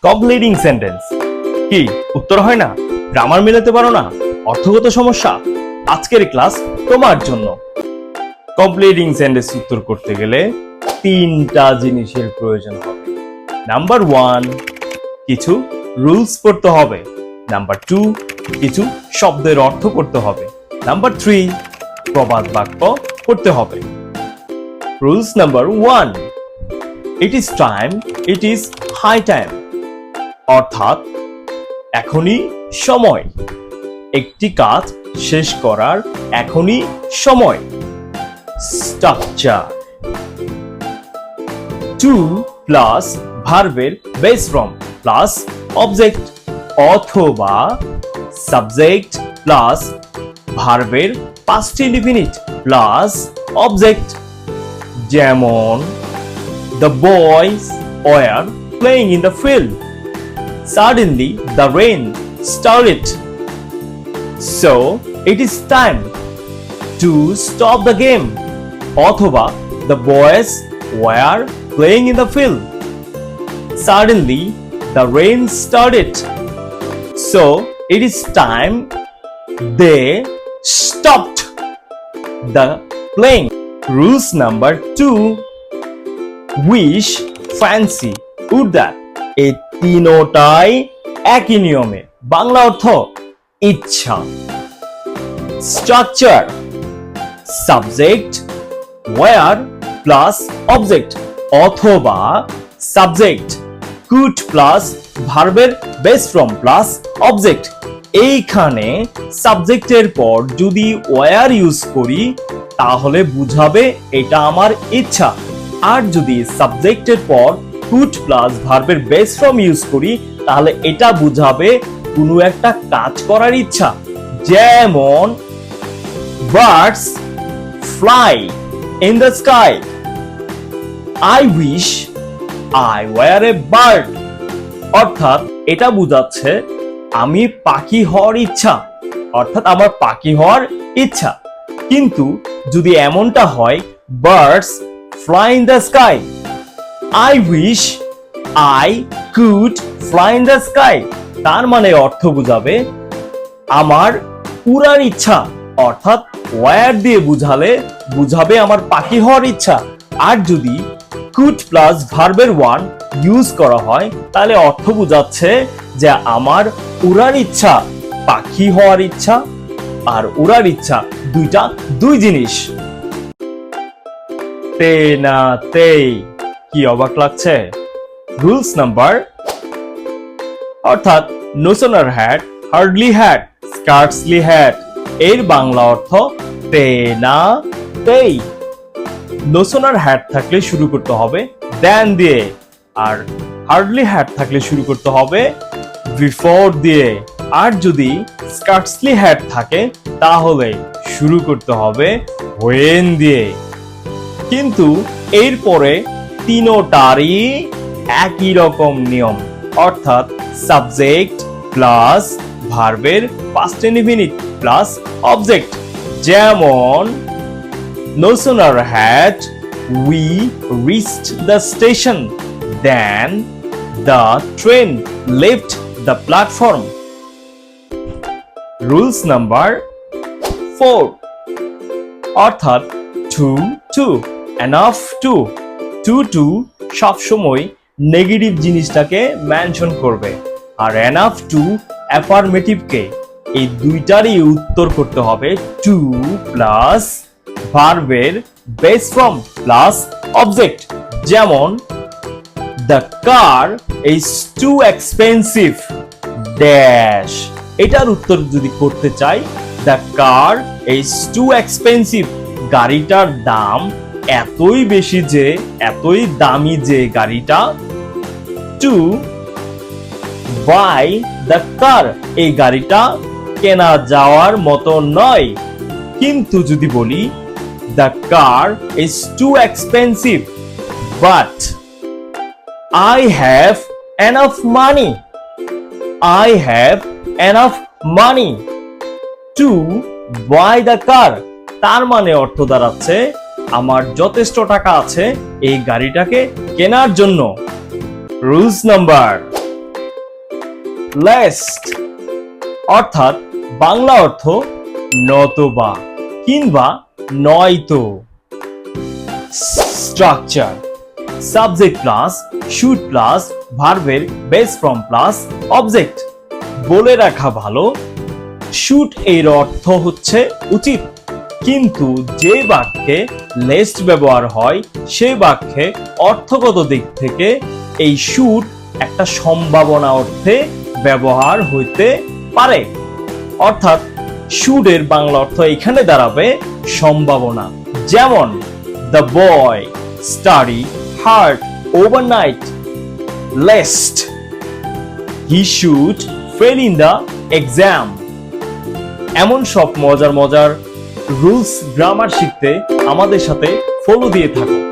Completing sentence কি উত্তর হয় না? গ্রামার মিলাতে পারো না? অর্থগত সমস্যা? আজকের ক্লাস তোমার জন্য। কমপ্লিটিং সেন্টেন্স উত্তর করতে গেলে তিনটা জিনিসের প্রয়োজন হবে। নাম্বার 1, কিছু রুলস পড়তে হবে। নাম্বার 2, কিছু শব্দের অর্থ করতে হবে। নাম্বার 3, প্রবাদ বাক্য পড়তে হবে। Rules number 1, it is time, it is high time, অর্থাৎ এখনই সময়, একটি কাজ শেষ করার এখনই সময়। স্ট্রাকচার 2 প্লাস ভার্বের বেস ফর্ম প্লাস অবজেক্ট অথবা সাবজেক্ট প্লাস ভার্বের পাস্ট ইনডিফিনিট প্লাস অবজেক্ট। যেমন the boys were playing in the field. Suddenly the rain started. So it is time to stop the game. অথবা the boys were playing in the field. Suddenly the rain started. So it is time they stopped the playing. Rules number 2, wish, fancy, would that, এই তিনটাই একই নিয়মে। বাংলা অর্থ ইচ্ছা। Structure subject where plus object অথবা subject could plus ভার্বের base form plus object. এইখানে সাবজেক্টের পর যদি where ইউজ করি তাহলে বুঝাবে এটা আমার ইচ্ছা, আর যদি সাবজেক্টের পর could প্লাস ভার্বের বেস ফর্ম ইউজ করি তাহলে এটা বুঝাবে কোনো একটা কাজ করার ইচ্ছা। যেমন birds fly in the sky, I wish I were a bird, অর্থাৎ এটা বোঝাচ্ছে আমি পাখি হওয়ার ইচ্ছা, অর্থাৎ আমার পাখি হওয়ার ইচ্ছা। কিন্তু যদি এমনটা হয় birds fly in the sky, I wish I could fly in the sky, তার মানে অর্থ বুঝাবে আমার উড়ার ইচ্ছা, অর্থাৎ where দিয়ে বুঝাবে আমার পাখি হওয়ার ইচ্ছা। আর যদি could প্লাস ভার্বের ওয়ান ইউজ করা হয় তাহলে অর্থ বুঝাচ্ছে যে আমার উড়ার ইচ্ছা, পাখি হওয়ার ইচ্ছা আর উড়ার ইচ্ছা দুই জিনিস। তে না তেই, কি অবাক লাগছে? রুলস নাম্বার, অর্থাৎ no sooner had, hardly had, scarcely had, এর বাংলা অর্থ তে না তেই। no sooner had থাকলে শুরু করতে হবে than দিয়ে, আর hardly had থাকলে শুরু করতে হবে before দিয়ে, আর যদি scarcely had থাকে তাহলে শুরু করতে হবে when দিয়ে। কিন্তু এরপরে তিনটারই একই রকম নিয়ম, অর্থাৎ সাবজেক্ট প্লাস ভার্বের পাস্ট ইনডিফিনিট প্লাস অবজেক্ট। যেমন no sooner had we reached the station than the train left the platform. Rules number 4, অর্থাৎ to enough to সব সময় নেগেটিভ জিনিসটাকে মেনশন করবে, আর enough to অ্যাফার্মেটিভ কে। এই দুইটারই উত্তর করতে হবে টু প্লাস ভার্বের বেস ফর্ম প্লাস অবজেক্ট। যেমন the car is too expensive dash, এটার উত্তর যদি করতে চাই the car is too expensive, গাড়িটার দাম এতই বেশি যে, এতই দামি যে গাড়িটা। টু বাই দ্য কার, এই গাড়িটা কেনা যাওয়ার মতো নয়। কিন্তু যদি বলি the car is too expensive but I have enough money, I have enough money to buy the car, তার মানে অর্থ দাঁড়াচ্ছে আমার যথেষ্ট টাকা আছে এই গাড়িটাকে কেনার জন্য। রুলস নাম্বার লেস্ট অর্থাৎ বাংলা অর্থ নতবা কিংবা নয়তো। Structure subject plus should plus ভার্বের বেস ফর্ম প্লাস অবজেক্ট। বলে রাখা ভালো, শুড এর অর্থ হচ্ছে উচিত, কিন্তু যে বাক্যে লেস্ট ব্যবহার হয় সেই বাক্যে অর্থগত দিক থেকে এই শুড একটা সম্ভাবনা অর্থে ব্যবহার হইতে পারে। অর্থাৎ শুড এর বাংলা অর্থ এখানে দাঁড়াবে সম্ভাবনা। যেমন the boy study hard overnight lest he should fail in the exam. এমন সব মজার মজার রুলস গ্রামার শিখতে আমাদের সাথে ফলো দিয়ে থাকুন।